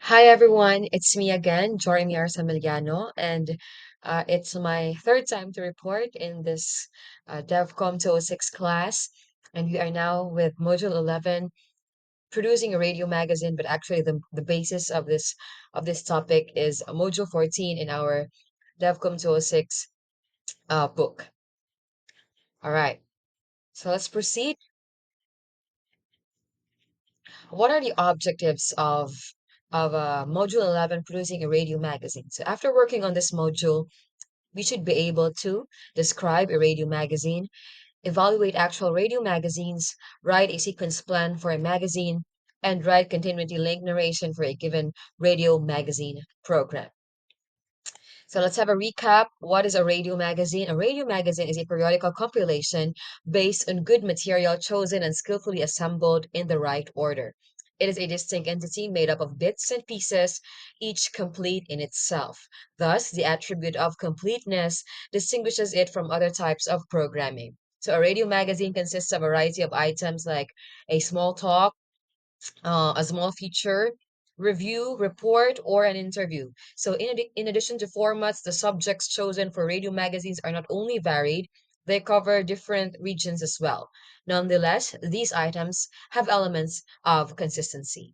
Hi everyone, it's me again, Jory Samiliano, and it's my third time to report in this DevCom 206 class, and we are now with Module 11, producing a radio magazine. But actually, the basis of this topic is Module 14 in our DevCom 206 book. All right, so let's proceed. What are the objectives of Module 11, producing a radio magazine? So after working on this module, we should be able to describe a radio magazine, evaluate actual radio magazines, write a sequence plan for a magazine, and write continuity link narration for a given radio magazine program. So let's have a recap. What is a radio magazine? A radio magazine is a periodical compilation based on good material chosen and skillfully assembled in the right order. It is a distinct entity made up of bits and pieces, each complete in itself. Thus, the attribute of completeness distinguishes it from other types of programming. So, a radio magazine consists of a variety of items like a small talk, a small feature, review, report, or an interview. So, in addition to formats, the subjects chosen for radio magazines are not only varied, they cover different regions as well. Nonetheless, these items have elements of consistency.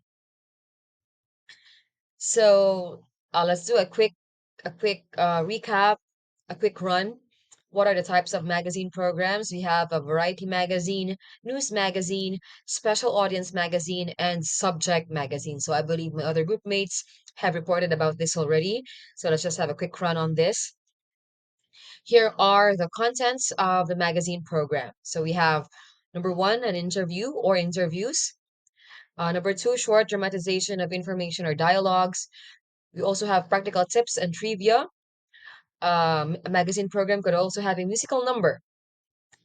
So, let's do a quick recap, a quick run. What are the types of magazine programs? We have a variety magazine, news magazine, special audience magazine, and subject magazine. So I believe my other group mates have reported about this already. So let's just have a quick run on this. Here are the contents of the magazine program. So we have number one, an interview or interviews. Number two, short dramatization of information or dialogues. We also have practical tips and trivia. A magazine program could also have a musical number.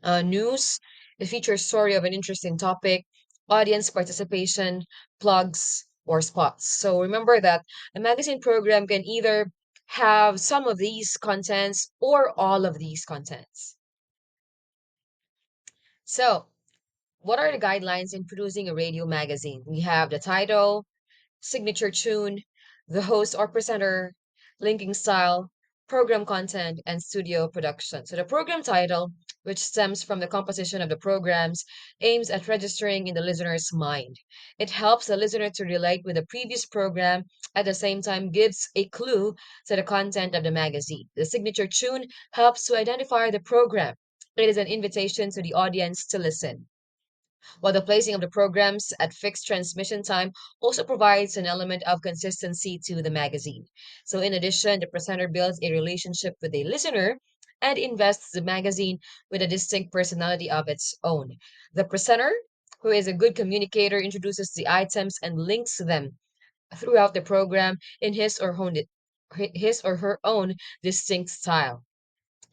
News, the feature story of an interesting topic, audience participation, plugs, or spots. So remember that a magazine program can either have some of these contents or all of these contents. So, what are the guidelines in producing a radio magazine? We have the title, signature tune, the host or presenter, linking style, program content, and studio production. So the program title, which stems from the composition of the programs, aims at registering in the listener's mind. It helps the listener to relate with the previous program, at the same time gives a clue to the content of the magazine. The signature tune helps to identify the program. It is an invitation to the audience to listen, while the placing of the programs at fixed transmission time also provides an element of consistency to the magazine. So, in addition, the presenter builds a relationship with the listener and invests the magazine with a distinct personality of its own. The presenter, who is a good communicator, introduces the items and links them throughout the program in his or her own distinct style.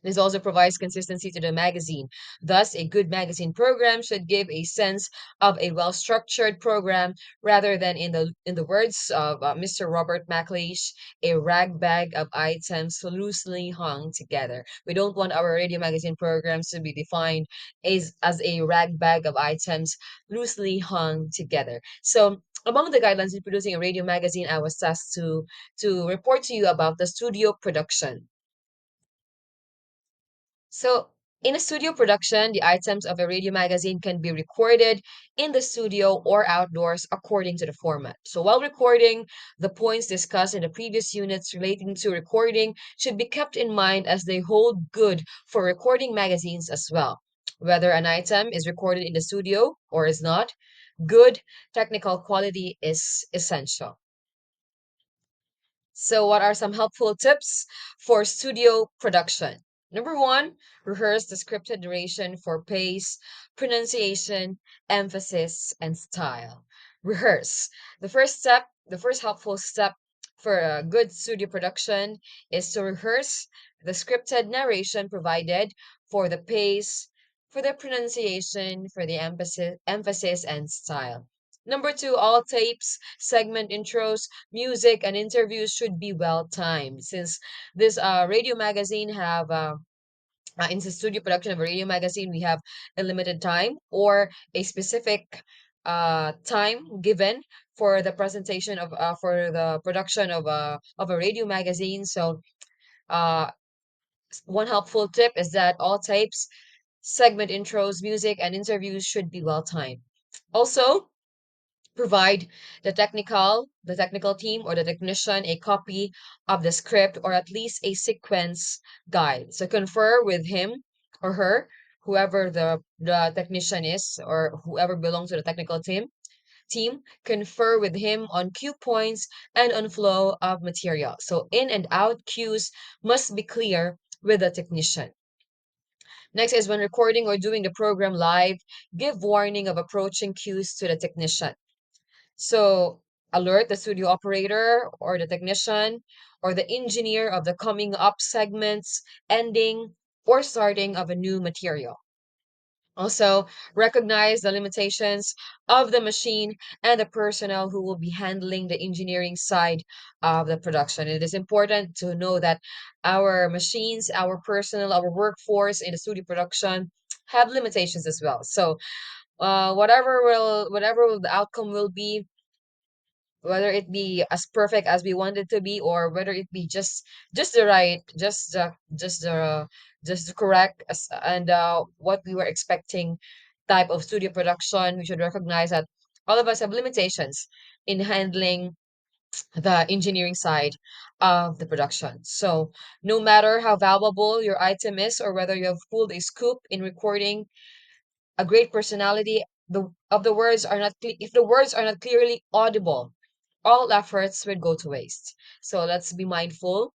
This also provides consistency to the magazine. Thus, a good magazine program should give a sense of a well-structured program rather than, in the words of Mr. Robert McLeish, a rag bag of items loosely hung together. We don't want our radio magazine programs to be defined as a rag bag of items loosely hung together. So, among the guidelines in producing a radio magazine, I was asked to report to you about the studio production. So, in a studio production, the items of a radio magazine can be recorded in the studio or outdoors according to the format. So, while recording, the points discussed in the previous units relating to recording should be kept in mind as they hold good for recording magazines as well. Whether an item is recorded in the studio or is not, good technical quality is essential. So, what are some helpful tips for studio production? Number one, rehearse the scripted duration for pace, pronunciation, emphasis, and style. Rehearse. The first helpful step for a good studio production is to rehearse the scripted narration provided for the pace, for the pronunciation, for the emphasis and style. Number two, all tapes, segment intros, music, and interviews should be well timed. Since this radio magazine have in the studio production of a radio magazine, we have a limited time or a specific time given for the presentation of for the production of a radio magazine. So uh, one helpful tip is that all types, segment intros, music, and interviews should be well timed. Also, provide the technical team or the technician a copy of the script or at least a sequence guide. So confer with him or her, whoever the technician is or whoever belongs to the technical team, confer with him on cue points and on flow of material. So in and out cues must be clear with the technician. Next is when recording or doing the program live, give warning of approaching cues to the technician. So alert the studio operator or the technician or the engineer of the coming up segments, ending, or starting of a new material. Also, recognize the limitations of the machine and the personnel who will be handling the engineering side of the production. It is important to know that our machines, our personnel, our workforce in the studio production have limitations as well. So, whatever the outcome will be, whether it be as perfect as we want it to be or whether it be just the right just the correct and what we were expecting type of studio production, we should recognize that all of us have limitations in handling the engineering side of the production. So no matter how valuable your item is or whether you have pulled a scoop in recording a great personality, the words are not if the words are not clearly audible, all efforts would go to waste. So let's be mindful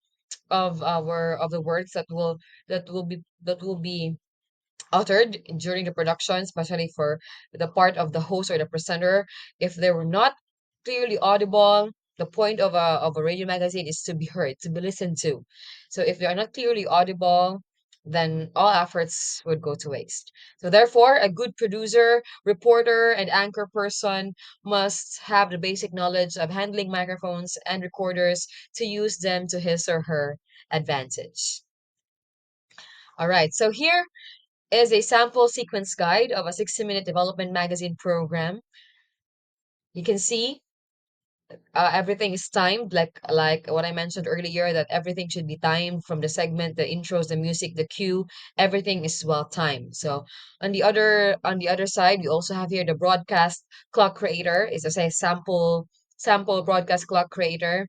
of the words that will be uttered during the production, especially for the part of the host or the presenter. If they were not clearly audible, the point of a radio magazine is to be heard, to be listened to. So if they are not clearly audible, then all efforts would go to waste. So therefore, a good producer, reporter, and anchor person must have the basic knowledge of handling microphones and recorders to use them to his or her advantage. All right, so here is a sample sequence guide of a 60-minute development magazine program. You can see everything is timed, like what I mentioned earlier, that everything should be timed from the segment, the intros, the music, the cue, everything is well timed. So on the other side, we also have here the broadcast clock creator. It's a sample broadcast clock creator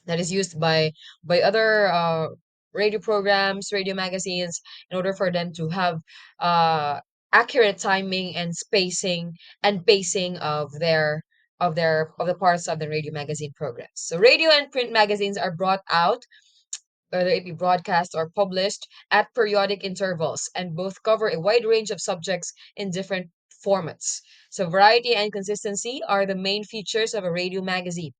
that is used by other radio programs, radio magazines, in order for them to have uh, accurate timing and spacing and pacing of the parts of the radio magazine programs. So radio and print magazines are brought out, whether it be broadcast or published, at periodic intervals, and both cover a wide range of subjects in different formats. So variety and consistency are the main features of a radio magazine.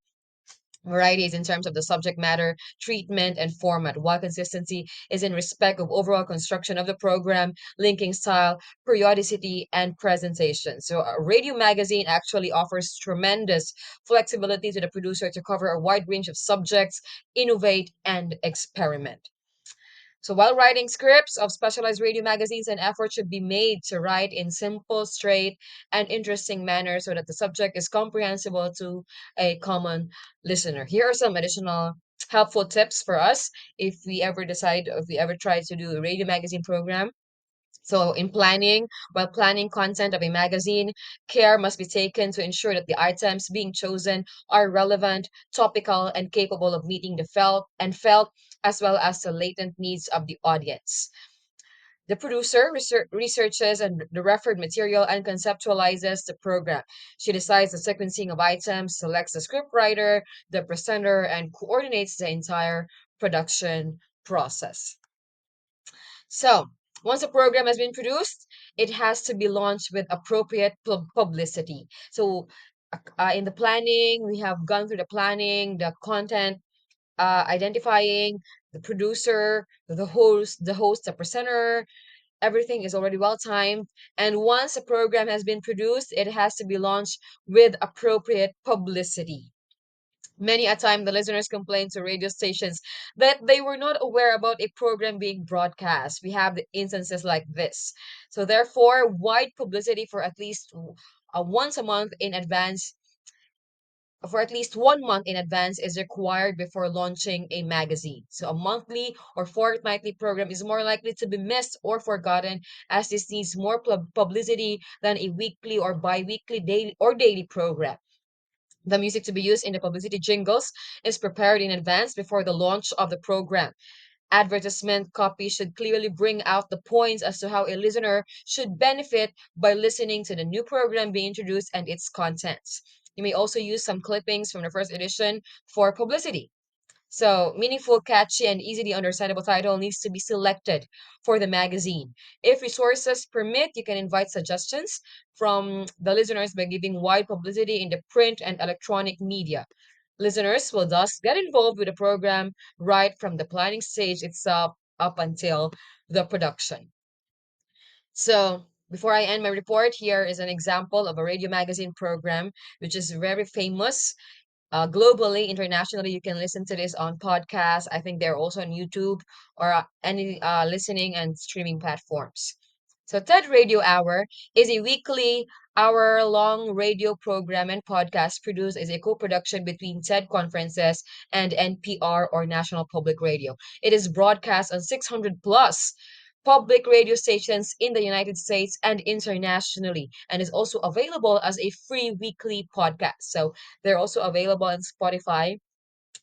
Variety is in terms of the subject matter, treatment, and format, while consistency is in respect of overall construction of the program, linking style, periodicity, and presentation. So, a radio magazine actually offers tremendous flexibility to the producer to cover a wide range of subjects, innovate, and experiment. So while writing scripts of specialized radio magazines, an effort should be made to write in simple, straight, and interesting manner so that the subject is comprehensible to a common listener. Here are some additional helpful tips for us if we ever try to do a radio magazine program. So while planning content of a magazine, care must be taken to ensure that the items being chosen are relevant, topical, and capable of meeting the felt as well as the latent needs of the audience. The producer researches and the referred material and conceptualizes the program. She decides the sequencing of items, selects the scriptwriter, the presenter, and coordinates the entire production process. So, once a program has been produced, it has to be launched with appropriate publicity. So, in the planning, we have gone through the planning, the content, identifying the producer, the presenter. Everything is already well timed. And once a program has been produced, it has to be launched with appropriate publicity. Many a time, the listeners complain to radio stations that they were not aware about a program being broadcast. We have the instances like this. So, therefore, wide publicity for at least once a month in advance, for at least 1 month in advance, is required before launching a magazine. So a monthly or fortnightly program is more likely to be missed or forgotten, as this needs more publicity than a weekly or bi-weekly daily program. The music to be used in the publicity jingles is prepared in advance before the launch of the program. Advertisement copy should clearly bring out the points as to how a listener should benefit by listening to the new program being introduced and its contents. You may also use some clippings from the first edition for publicity. So, meaningful, catchy, and easily understandable title needs to be selected for the magazine. If resources permit, you can invite suggestions from the listeners by giving wide publicity in the print and electronic media. Listeners will thus get involved with the program right from the planning stage itself up until the production. So, before I end my report, here is an example of a radio magazine program which is very famous globally, internationally. You can listen to this on podcasts. I think they're also on YouTube or any listening and streaming platforms. So, TED Radio Hour is a weekly hour-long radio program and podcast produced as a co-production between TED Conferences and NPR, or National Public Radio. It is broadcast on 600 plus public radio stations in the United States and internationally, and is also available as a free weekly podcast. So they're also available on Spotify.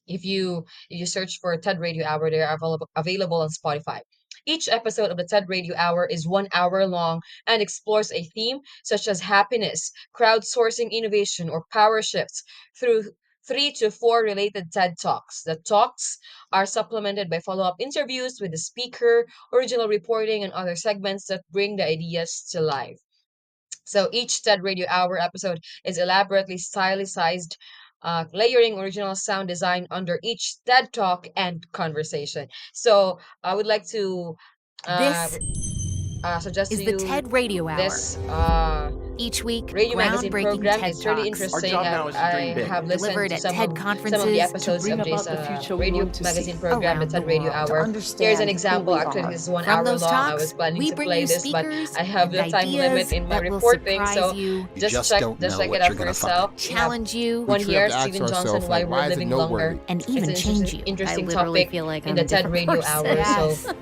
If you search for TED Radio Hour, they are available on Spotify. Each episode of the TED Radio Hour is 1 hour long and explores a theme such as happiness, crowdsourcing innovation, or power shifts through 3 to 4 related TED Talks. The talks are supplemented by follow-up interviews with the speaker, original reporting, and other segments that bring the ideas to life. So each TED Radio Hour episode is elaborately stylized, layering original sound design under each TED Talk and conversation. So I would like to uh, This suggest is to the you TED Radio Hour. this Each week, radio magazine groundbreaking program. TED It's really Talks. Our interesting. job I, now is to I dream big. have listened Delivered to at TED some of the conferences episodes bring of this about the future we radio want to see. magazine program, the around the TED Radio world. To Hour. Here's an understand who example. we Actually, are. this is one From hour those long. I talks, was planning we to bring play you this, but speakers I have and the time limit ideas in my that will reporting. surprise So you, You just don't just know check what it out you're for gonna find. yourself. We have challenge you, one We here, have to ask Stephen Johnson, ourselves, Why like, We're why is it Living noteworthy? Longer. and It's even an change you. interesting I literally topic feel like in I'm the a TED different Radio person. Hour. So Yes.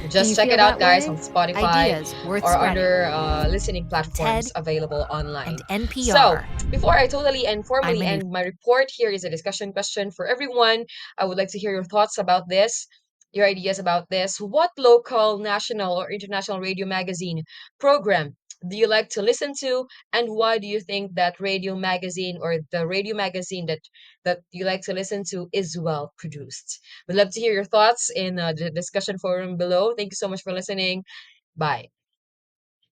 Do just you check feel it out, that guys, on way? Spotify Ideas worth or spreading. other listening TED platforms available online. and So, NPR. before I totally and I'm formally a new end my report, here is a discussion question for everyone. I would like to hear your thoughts about this, your ideas about this. What local, national, or international radio magazine program do you like to listen to, and why do you think that radio magazine or the radio magazine that you like to listen to is well produced? We'd love to hear your thoughts in the discussion forum below. Thank you so much for listening. Bye.